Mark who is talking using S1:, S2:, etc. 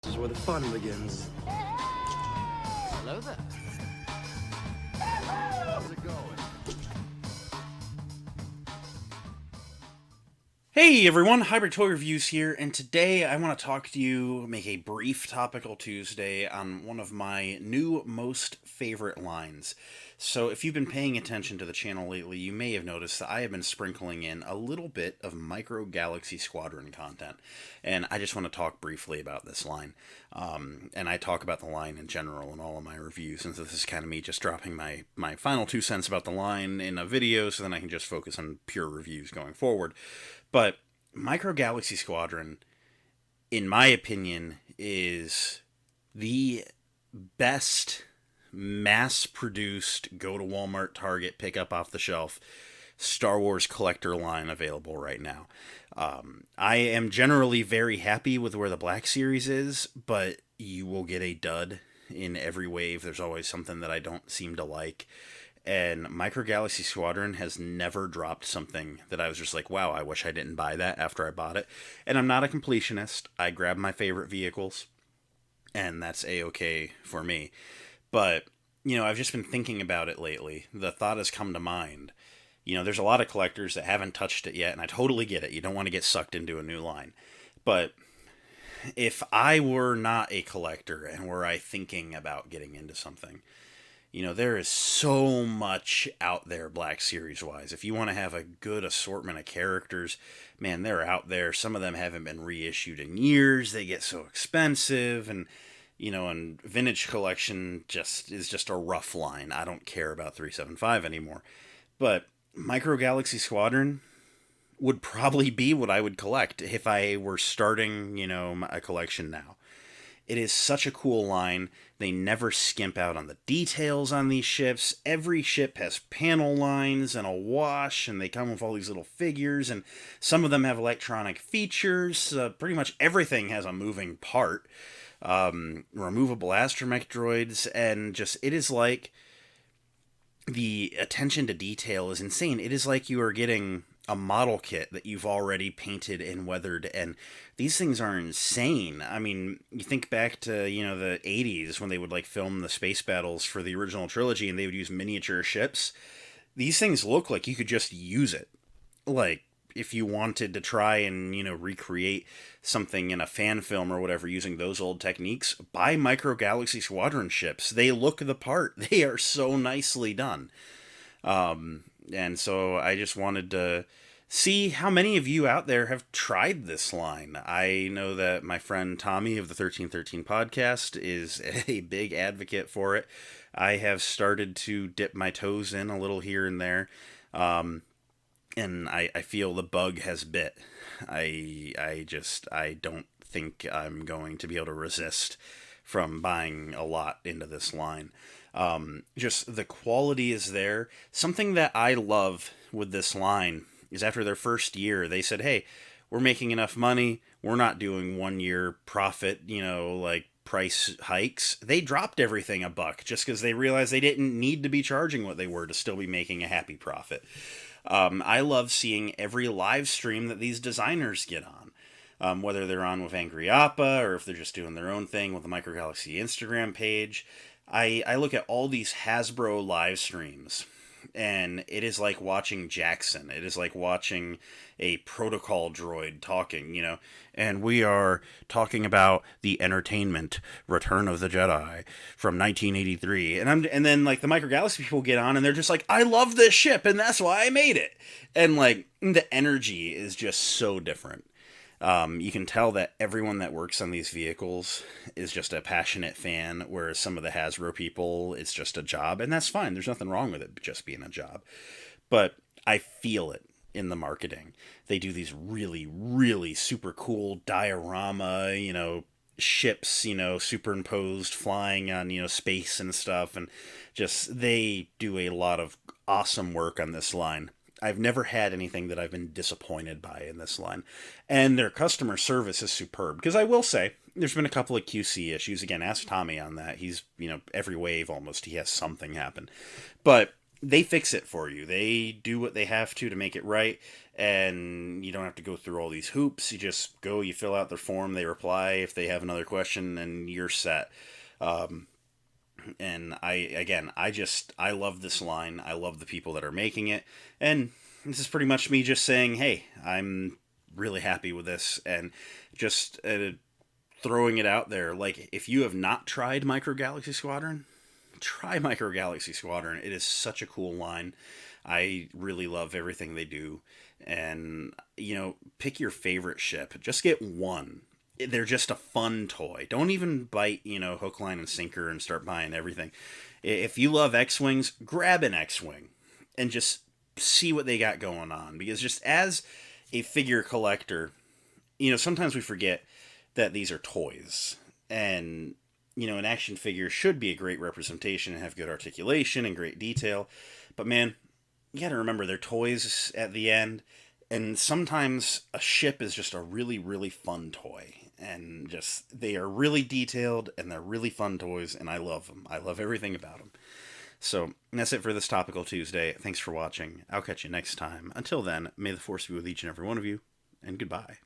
S1: This is where the fun begins.
S2: Hello there. How's it going?
S3: Hey everyone, Hybrid Toy Reviews here, and today I want to talk to you, make a brief Topical Tuesday on one of my new most favorite lines. So if you've been paying attention to the channel lately, you may have noticed that I have been sprinkling in a little bit of micro Galaxy Squadron content, and I just want to talk briefly about this line. And I talk about the line in general in all of my reviews, since this is kind of me just dropping my final 2 cents about the line in a video, so then I can just focus on pure reviews going forward. But Micro Galaxy Squadron, in my opinion, is the best mass-produced, go to Walmart, Target, pick up off the shelf Star Wars collector line available right now. I am generally very happy with where the Black Series is, but you will get a dud in every wave. There's always something that I don't seem to like. And Micro Galaxy Squadron has never dropped something that I was just like, wow, I wish I didn't buy that after I bought it. And I'm not a completionist. I grab my favorite vehicles, and that's A-okay for me. But, I've just been thinking about it lately. The thought has come to mind. There's a lot of collectors that haven't touched it yet, and I totally get it. You don't want to get sucked into a new line. But if I were not a collector and were I thinking about getting into something, there is so much out there Black Series wise. If you want to have a good assortment of characters, man, they're out there. Some of them haven't been reissued in years. They get so expensive, and vintage collection is just a rough line. I don't care about 375 anymore. But Micro Galaxy Squadron would probably be what I would collect if I were starting, a collection now. It is such a cool line. They never skimp out on the details on these ships. Every ship has panel lines and a wash, and they come with all these little figures, and some of them have electronic features. Pretty much everything has a moving part. Removable astromech droids, and it is like the attention to detail is insane. It is like you are getting a model kit that you've already painted and weathered, and these things are insane. I mean, you think back to, the 80s when they would film the space battles for the original trilogy, and they would use miniature ships. These things look like you could just use it. Like, if you wanted to try and, recreate something in a fan film or whatever using those old techniques, buy Micro Galaxy Squadron ships. They look the part. They are so nicely done. And so I just wanted to see how many of you out there have tried this line. I know that my friend Tommy of the 1313 podcast is a big advocate for it. I have started to dip my toes in a little here and there. And I feel the bug has bit. I don't think I'm going to be able to resist from buying a lot into this line. Just the quality is there. Something that I love with this line is after their first year, they said, hey, we're making enough money. We're not doing 1 year profit, price hikes. They dropped everything $1 just because they realized they didn't need to be charging what they were to still be making a happy profit. I love seeing every live stream that these designers get on. Whether they're on with Angry Appa or if they're just doing their own thing with the Micro Galaxy Instagram page. I look at all these Hasbro live streams, and it is like watching Jackson. It is like watching a protocol droid talking, and we are talking about the entertainment Return of the Jedi from 1983. And then the Micro Galaxy people get on, and they're just like, I love this ship, and that's why I made it. And the energy is just so different. You can tell that everyone that works on these vehicles is just a passionate fan, whereas some of the Hasbro people, it's just a job, and that's fine. There's nothing wrong with it just being a job. But I feel it in the marketing. They do these really, really super cool diorama, ships, superimposed flying on, space and stuff, and they do a lot of awesome work on this line. I've never had anything that I've been disappointed by in this line. And their customer service is superb. Because I will say, there's been a couple of QC issues. Again, ask Tommy on that. He's, every wave almost, he has something happen. But they fix it for you. They do what they have to make it right, and you don't have to go through all these hoops. You just go, you fill out their form, they reply if they have another question, and you're set. And I love this line. I love the people that are making it, and this is pretty much me just saying, hey, I'm really happy with this, and just throwing it out there. Like, if you have not tried Micro Galaxy Squadron, try Micro Galaxy Squadron. It is such a cool line. I really love everything they do. And, pick your favorite ship. Just get one. They're just a fun toy. Don't even bite, hook, line, and sinker and start buying everything. If you love X-Wings, grab an X-Wing and just see what they got going on. Because just as a figure collector, sometimes we forget that these are toys. And an action figure should be a great representation and have good articulation and great detail. But man, you gotta remember they're toys at the end. And sometimes a ship is just a really, really fun toy. And just, they are really detailed and they're really fun toys. And I love them. I love everything about them. So that's it for this Topical Tuesday. Thanks for watching. I'll catch you next time. Until then, may the force be with each and every one of you. And goodbye.